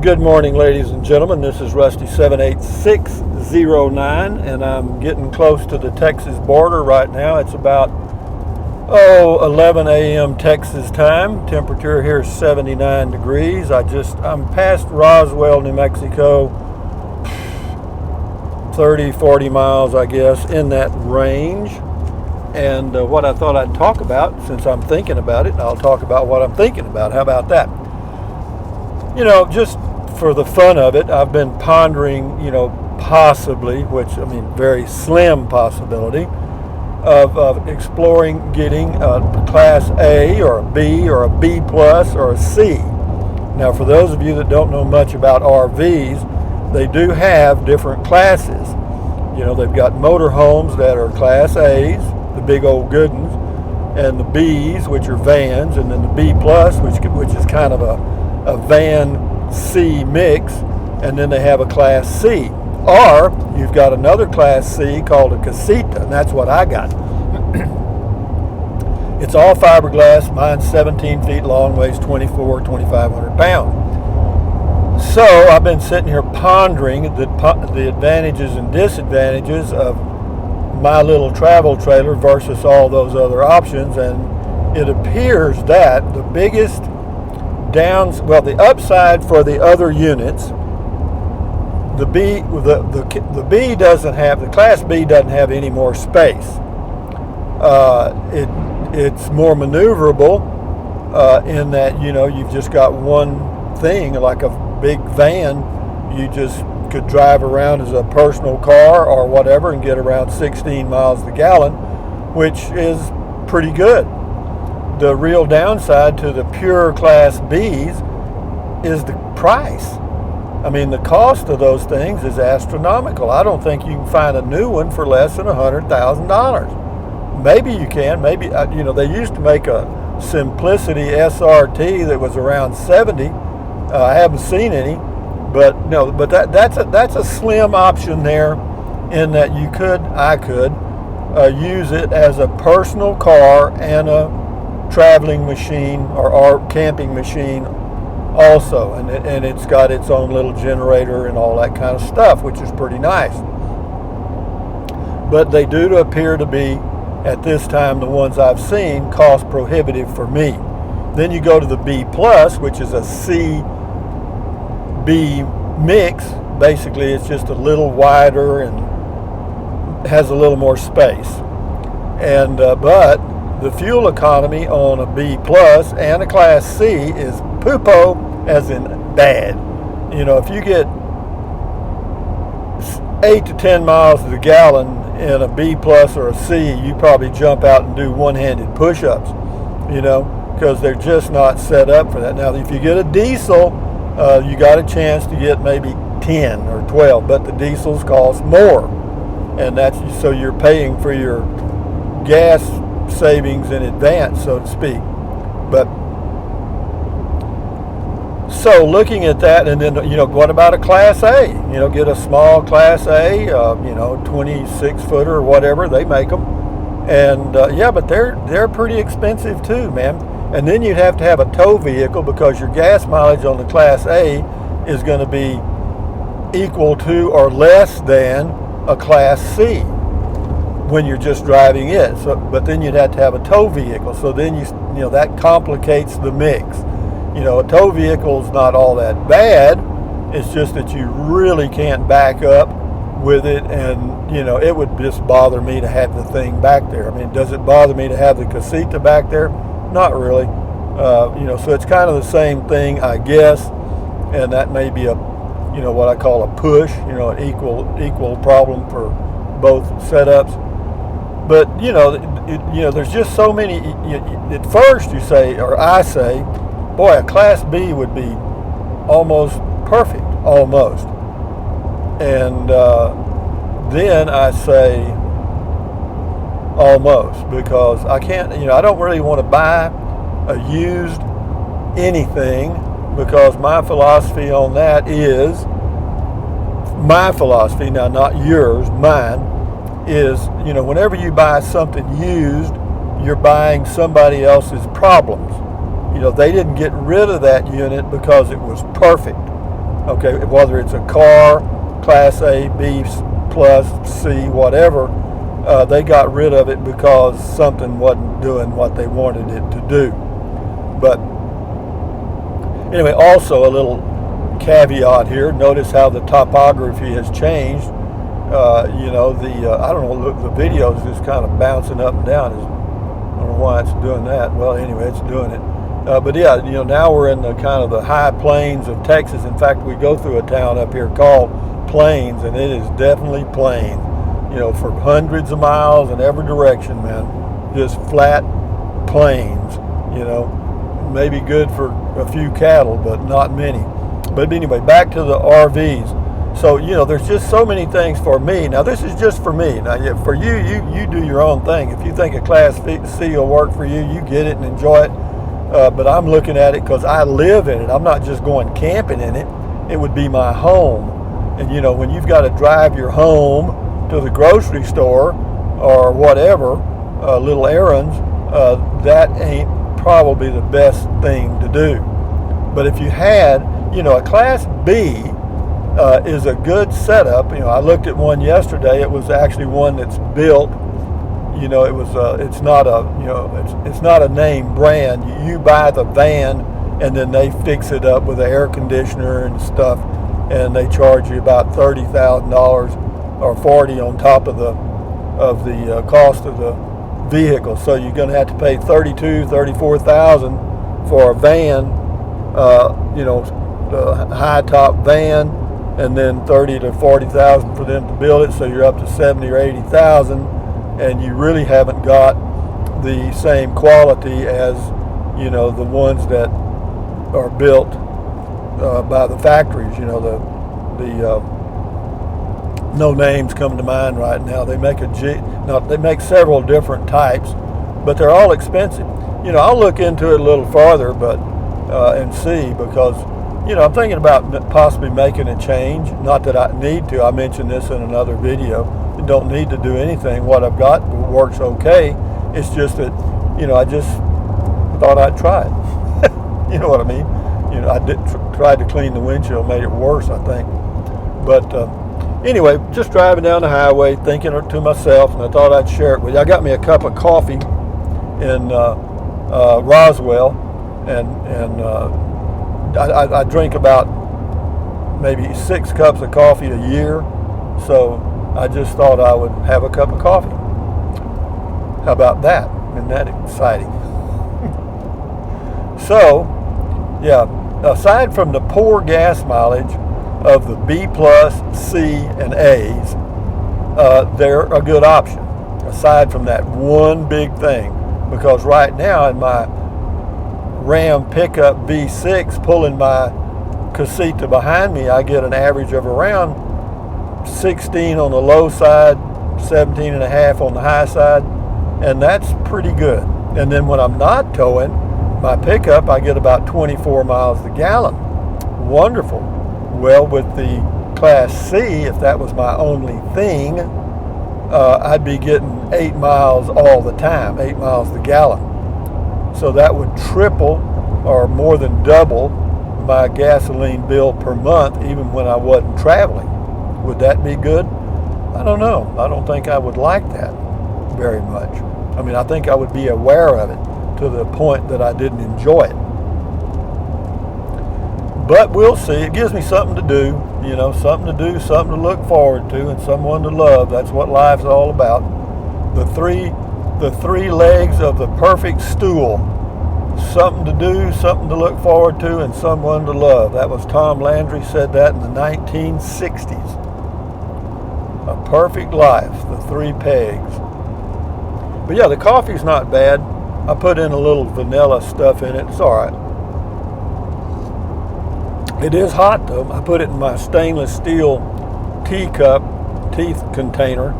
Good morning, ladies and gentlemen. This is Rusty 78609, and I'm getting close to the Texas border right now. It's about 11 a.m. Texas time. Temperature here is 79 degrees. I'm past Roswell, New Mexico, 30-40 miles, I guess, in that range. And what I thought I'd talk about, since I'm thinking about it, I'll talk about what I'm thinking about. How about that? Just for the fun of it, I've been pondering, possibly, very slim possibility of exploring getting a Class A or a B or a B plus or a C. Now, for those of you that don't know much about RVs, they do have different classes. They've got motorhomes that are Class A's, the big old good ones, and the B's, which are vans, and then the B plus, which is kind of a van C mix, and then they have a Class C. Or you've got another Class C called a Casita, and that's what I got. It's all fiberglass. Mine's 17 feet long, weighs 2,500 pounds. So I've been sitting here pondering the advantages and disadvantages of my little travel trailer versus all those other options, and it appears that the biggest the upside for the other units, the B doesn't have, the Class B doesn't have any more space. It's more maneuverable in that you've just got one thing, like a big van. You just could drive around as a personal car or whatever and get around 16 miles a gallon, which is pretty good. The real downside to the pure Class Bs is the price. The cost of those things is astronomical. I don't think you can find a new one for less than $100,000. Maybe you can. Maybe they used to make a Simplicity SRT that was around 70. I haven't seen any, but that's a slim option there, in that I could use it as a personal car and a traveling machine or camping machine also, and it's got its own little generator and all that kind of stuff, which is pretty nice. But they do appear to be, at this time, the ones I've seen, cost prohibitive for me. Then you go to the B plus, which is a C-B mix. Basically, it's just a little wider and has a little more space, and but the fuel economy on a B plus and a Class C is poo-po, as in bad. If you get 8 to 10 miles to the gallon in a B plus or a C, you probably jump out and do one-handed push-ups, because they're just not set up for that. Now, if you get a diesel, you got a chance to get maybe 10 or 12, but the diesels cost more, and so you're paying for your gas savings in advance, so to speak. But so looking at that, and then what about a Class A? Get a small Class A, 26 footer or whatever, they make them, and but they're pretty expensive too, man. And then you'd have to have a tow vehicle, because your gas mileage on the Class A is going to be equal to or less than a Class C when you're just driving it. So, but then you'd have to have a tow vehicle. So then that complicates the mix. A tow vehicle's not all that bad. It's just that you really can't back up with it, and it would just bother me to have the thing back there. Does it bother me to have the Casita back there? Not really. So it's kind of the same thing, I guess, and that may be a what I call a push, an equal problem for both setups. But there's just so many. At first, you say, or I say, boy, a Class B would be almost perfect, almost. And then I say almost, because I can't. I don't really want to buy a used anything, because my philosophy on that is, now not yours, mine, is, whenever you buy something used, you're buying somebody else's problems. They didn't get rid of that unit because it was perfect. Okay, whether it's a car, Class A, B plus, C, whatever, they got rid of it because something wasn't doing what they wanted it to do. But anyway, also a little caveat here. Notice how the topography has changed. You know, I don't know, the video is just kind of bouncing up and down. I don't know why it's doing that. Well, anyway, it's doing it. But yeah, you know, now we're in the kind of the high plains of Texas. In fact, we go through a town up here called Plains, and it is definitely plain. You know, for hundreds of miles in every direction, man. Just flat plains. You know, maybe good for a few cattle, but not many. But anyway, back to the RVs. So, you know, there's just so many things for me. Now, this is just for me. Now, for you, you do your own thing. If you think a Class C will work for you, you get it and enjoy it. But I'm looking at it because I live in it. I'm not just going camping in it. It would be my home. And, you know, when you've got to drive your home to the grocery store or whatever, little errands, that ain't probably the best thing to do. But if you had, you know, a Class B is a good setup. You know, I looked at one yesterday. It was actually one that's built. You know, it was. It's not a. You know, it's not a name brand. You buy the van, and then they fix it up with an air conditioner and stuff, and they charge you about $30,000 or $40 on top of the cost of the vehicle. So you're going to have to pay $34,000 for a van. You know, the high top van, and then $30,000 to $40,000 for them to build it. So you're up to $70,000 or $80,000. And you really haven't got the same quality as, you know, the ones that are built by the factories. You know, no names come to mind right now. They make they make several different types, but they're all expensive. You know, I'll look into it a little farther, but and see, because, you know, I'm thinking about possibly making a change. Not that I need to. I mentioned this in another video. Don't need to do anything. What I've got works okay. It's just that, you know, I just thought I'd try it. You know what I mean? You know, I did tried to clean the windshield, made it worse, I think. But anyway, just driving down the highway, thinking to myself, and I thought I'd share it with you. I got me a cup of coffee in Roswell, and I drink about maybe 6 cups of coffee a year, so I just thought I would have a cup of coffee. How about that? Isn't that exciting? So, yeah, aside from the poor gas mileage of the B+, C, and A's, they're a good option. Aside from that one big thing, because right now in my Ram pickup V6 pulling my casita behind me, I get an average of around 16 on the low side, 17 and a half on the high side, and that's pretty good. And then when I'm not towing my pickup, I get about 24 miles a gallon. Wonderful. Well, with the Class C, if that was my only thing, I'd be getting 8 miles all the time, 8 miles a gallon. So that would triple or more than double my gasoline bill per month, even when I wasn't traveling. Would that be good? I don't know. I don't think I would like that very much. I mean, I think I would be aware of it to the point that I didn't enjoy it. But we'll see. It gives me something to do, you know, something to do, something to look forward to, and someone to love. That's what life's all about. The three legs of the perfect stool. Something to do, something to look forward to, and someone to love. That was Tom Landry said that in the 1960s. A perfect life, the 3 pegs. But yeah, the coffee's not bad. I put in a little vanilla stuff in it. It's all right. It is hot though. I put it in my stainless steel teeth container,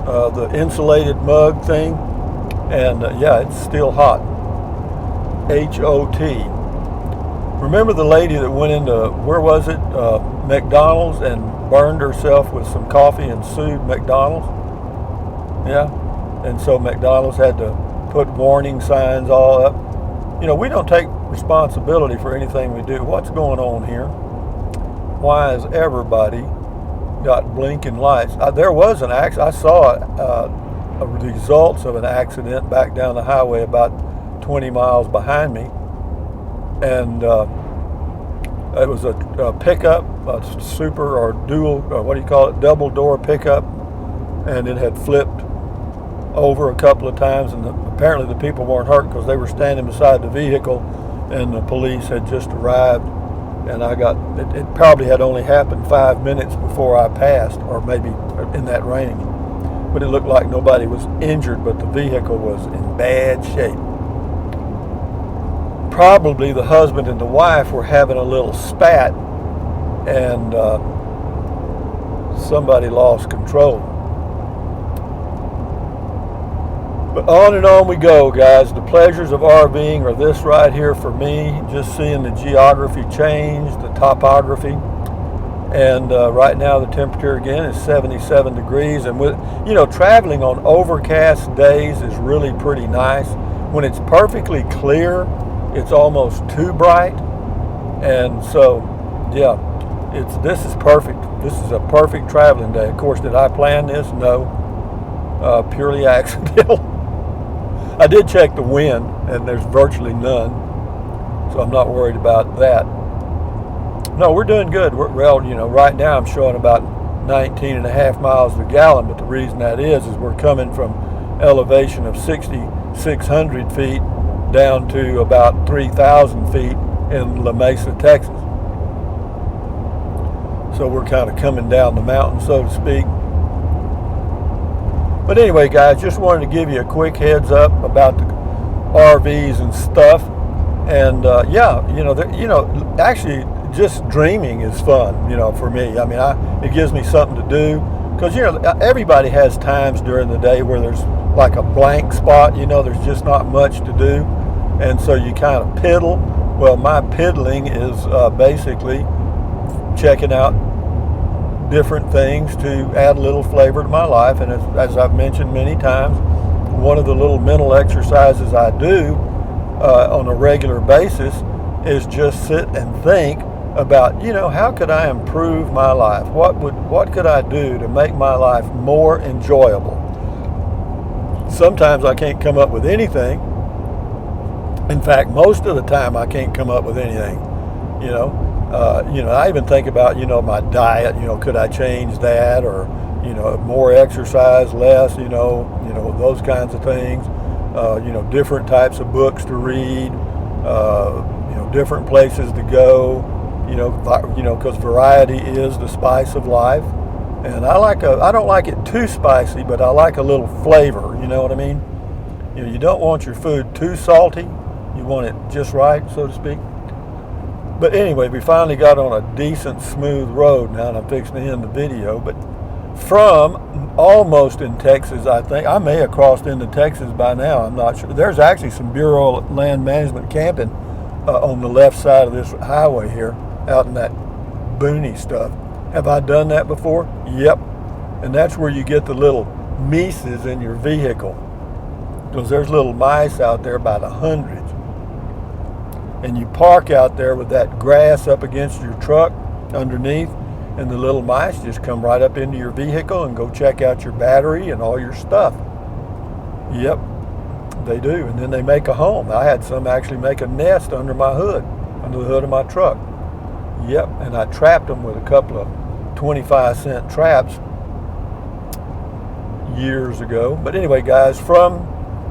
the insulated mug thing, and yeah, it's still hot. H-O-T. Remember the lady that went into, where was it, McDonald's, and burned herself with some coffee and sued McDonald's? Yeah, and so McDonald's had to put warning signs all up. You know, we don't take responsibility for anything we do. What's going on here? why is everybody got blinking lights? There was an accident. I saw results of an accident back down the highway about 20 miles behind me, and it was a pickup, a super or dual, what do you call it, double door pickup, and it had flipped over a couple of times, and apparently the people weren't hurt because they were standing beside the vehicle, and the police had just arrived, and it probably had only happened 5 minutes before I passed, or maybe in that range, but it looked like nobody was injured, but the vehicle was in bad shape. Probably the husband and the wife were having a little spat, and somebody lost control. But on and on we go, guys. The pleasures of RVing are this right here for me, just seeing the geography change, the topography. And right now the temperature again is 77 degrees. And with, traveling on overcast days is really pretty nice. When it's perfectly clear, it's almost too bright. And so, yeah, this is perfect. This is a perfect traveling day. Of course, did I plan this? No. Purely accidental. I did check the wind, and there's virtually none, so I'm not worried about that. No, we're doing good. Right now I'm showing about 19.5 miles per gallon, but the reason that is we're coming from elevation of 6,600 feet down to about 3,000 feet in La Mesa, Texas. So we're kind of coming down the mountain, so to speak. But anyway, guys, just wanted to give you a quick heads up about the RVs and stuff. And actually, just dreaming is fun, for me. I mean, it gives me something to do, because everybody has times during the day where there's like a blank spot. There's just not much to do, and so you kind of piddle. Well, my piddling is basically checking out different things to add a little flavor to my life. And as I've mentioned many times, one of the little mental exercises I do on a regular basis is just sit and think about, how could I improve my life? What could I do to make my life more enjoyable? Sometimes I can't come up with anything. In fact, most of the time I can't come up with anything. I even think about, my diet, could I change that, or, more exercise, less, those kinds of things, different types of books to read, different places to go, because variety is the spice of life. And I don't like it too spicy, but I like a little flavor, you know what I mean? You don't want your food too salty. You want it just right, so to speak. But anyway, we finally got on a decent, smooth road now, and I'm fixing to end the video. But from almost in Texas, I think, I may have crossed into Texas by now, I'm not sure. There's actually some Bureau of Land Management camping on the left side of this highway here, out in that boony stuff. Have I done that before? Yep. And that's where you get the little mices in your vehicle, because there's little mice out there by the hundreds. And you park out there with that grass up against your truck underneath, and the little mice just come right up into your vehicle and go check out your battery and all your stuff. Yep, they do. And then they make a home. I had some actually make a nest under the hood of my truck. Yep, and I trapped them with a couple of 25-cent traps years ago. But anyway, guys, from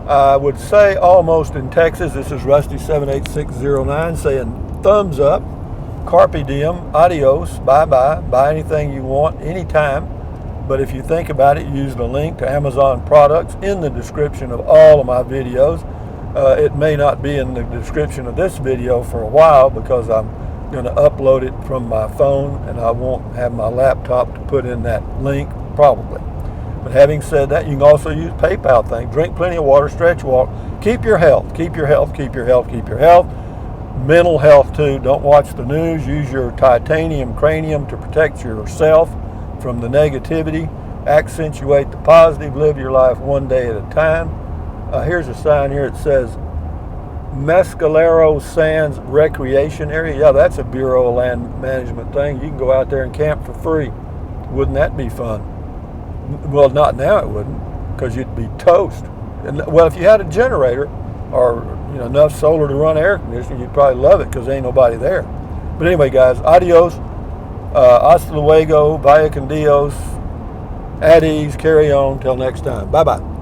I would say almost in Texas, this is Rusty78609 saying thumbs up, carpe diem, adios, bye-bye, buy anything you want, anytime. But if you think about it, use the link to Amazon products in the description of all of my videos. It may not be in the description of this video for a while, because I'm going to upload it from my phone, and I won't have my laptop to put in that link, probably. But having said that, you can also use PayPal thing. Drink plenty of water, stretch, walk. Keep your health. Keep your health. Keep your health. Keep your health. Mental health too. Don't watch the news. Use your titanium cranium to protect yourself from the negativity. Accentuate the positive. Live your life one day at a time. Here's a sign here. It says, Mescalero Sands Recreation Area. Yeah, that's a Bureau of Land Management thing. You can go out there and camp for free. Wouldn't that be fun? Well, not now it wouldn't, because you'd be toast. And, well, if you had a generator or enough solar to run air conditioning, you'd probably love it because ain't nobody there. But anyway, guys, adios, hasta luego, vaya con Dios, at ease, carry on, till next time. Bye-bye.